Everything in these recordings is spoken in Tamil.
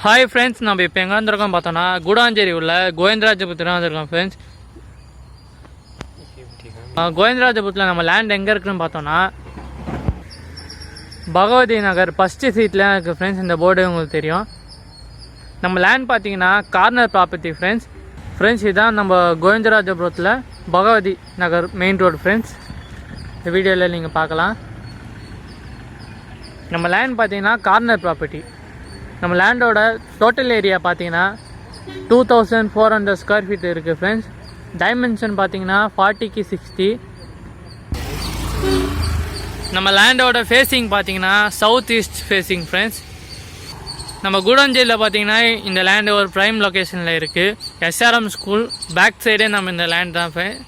ஹாய் ஃப்ரெண்ட்ஸ், நம்ம இப்போ எங்கே வந்திருக்கோம் பார்த்தோன்னா கூடாஞ்சேரி உள்ள கோவிந்தராஜபுரத்தில் வந்திருக்கோம் ஃப்ரெண்ட்ஸ். கோவிந்தராஜபுரத்தில் நம்ம லேண்ட் எங்கே இருக்குதுன்னு பார்த்தோன்னா பகவதி நகர் ஃபஸ்ட்டு சீட்டில் இருக்குது ஃப்ரெண்ட்ஸ். இந்த போர்டு உங்களுக்கு தெரியும். நம்ம லேண்ட் பார்த்தீங்கன்னா கார்னர் ப்ராப்பர்ட்டி ஃப்ரெண்ட்ஸ். இதுதான் நம்ம கோவிந்தராஜபுரத்தில் பகவதி நகர் மெயின் ரோடு ஃப்ரெண்ட்ஸ். இந்த வீடியோவில் நீங்கள் பார்க்கலாம். நம்ம லேண்ட் பார்த்தீங்கன்னா கார்னர் ப்ராப்பர்ட்டி. நம்ம லேண்டோட டோட்டல் ஏரியா பார்த்தீங்கன்னா 2400 ஸ்கொயர் ஃபீட் இருக்குது ஃப்ரெண்ட்ஸ். டைமென்ஷன் பார்த்தீங்கன்னா 40க்கு 60. நம்ம லேண்டோட ஃபேஸிங் பார்த்தீங்கன்னா சவுத் ஈஸ்ட் ஃபேஸிங் ஃப்ரெண்ட்ஸ். நம்ம கூடாஞ்சேரியில் பார்த்தீங்கன்னா இந்த லேண்டு ஒரு ப்ரைம் லொக்கேஷனில் இருக்குது. எஸ்ஆர்எம் ஸ்கூல் பேக் சைடே நம்ம இந்த லேண்ட் தான் ஃப்ரெண்ட்ஸ்.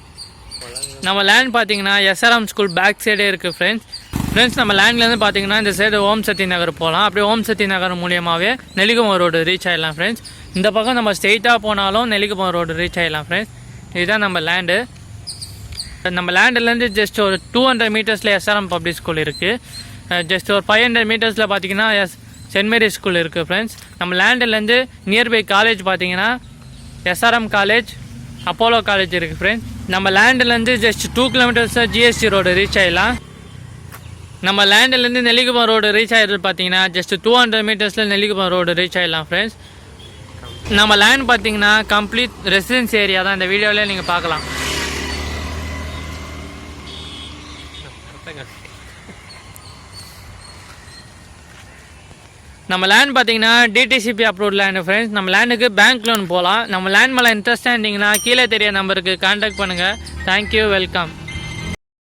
நம்ம லேண்ட் பார்த்தீங்கன்னா எஸ்ஆர்எம் ஸ்கூல் பேக் சைடே இருக்குது ஃப்ரெண்ட்ஸ். நம்ம லேண்ட்லேருந்து பார்த்தீங்கன்னா இந்த சைடு ஓம் சக்தி நகர் போகலாம். அப்படியே ஓம் சக்தி நகர் மூலியமாகவே நெல்லிக்குப்பம் ரோடு ரீச் ஆகிடலாம் ஃப்ரெண்ட்ஸ். இந்த பக்கம் நம்ம ஸ்ட்ரெயிட்டாக போனாலும் நெல்லிக்குப்பம் ரோடு ரீச் ஆகிடலாம் ஃப்ரெண்ட்ஸ். இதுதான் நம்ம லேண்டு. நம்ம லேண்டுலேருந்து ஜஸ்ட் ஒரு 200 மீட்டர்ஸில் எஸ்ஆர்எம் பப்ளிக் ஸ்கூல் இருக்குது. ஜஸ்ட் ஒரு 500 மீட்டர்ஸில் பார்த்தீங்கன்னா சென்ட் மேரி ஸ்கூல் இருக்குது ஃப்ரெண்ட்ஸ். நம்ம லேண்டுலேருந்து நியர்பை காலேஜ் பார்த்தீங்கன்னா எஸ்ஆர்எம் காலேஜ், அப்போலோ காலேஜ் இருக்குது ஃப்ரெண்ட்ஸ். நம்ம லேண்டுலேருந்து ஜஸ்ட் 2 கிலோமீட்டர்ஸில் ஜிஎஸ்டி ரோடு ரீச் ஆகிடலாம். நம்ம லேண்டிலேருந்து நெல்லிக்குப்பம் ரோடு ரீச் ஆகிடுறது பார்த்தீங்கன்னா ஜஸ்ட் 200 மீட்டர்ஸில் நெல்லிக்குப்பம் ரோடு ரீச் ஆகிடலாம் ஃப்ரெண்ட்ஸ். நம்ம லேண்ட் பார்த்தீங்கன்னா கம்ப்ளீட் ரெசிடென்ஸ் ஏரியா தான். இந்த வீடியோவில் நீங்கள் பார்க்கலாம். நம்ம லேண்ட் பார்த்தீங்கன்னா டிடிசிபி அப்ரூவ்ட் லேண்டு ஃப்ரெண்ட்ஸ். நம்ம லேண்டுக்கு பேங்க் லோன் போகலாம். நம்ம லேண்ட் மேலே இன்ட்ரெஸ்டாக இருந்தீங்கன்னா கீழே தெரிய நம்பருக்கு கான்டாக்ட் பண்ணுங்கள். Thank you, welcome.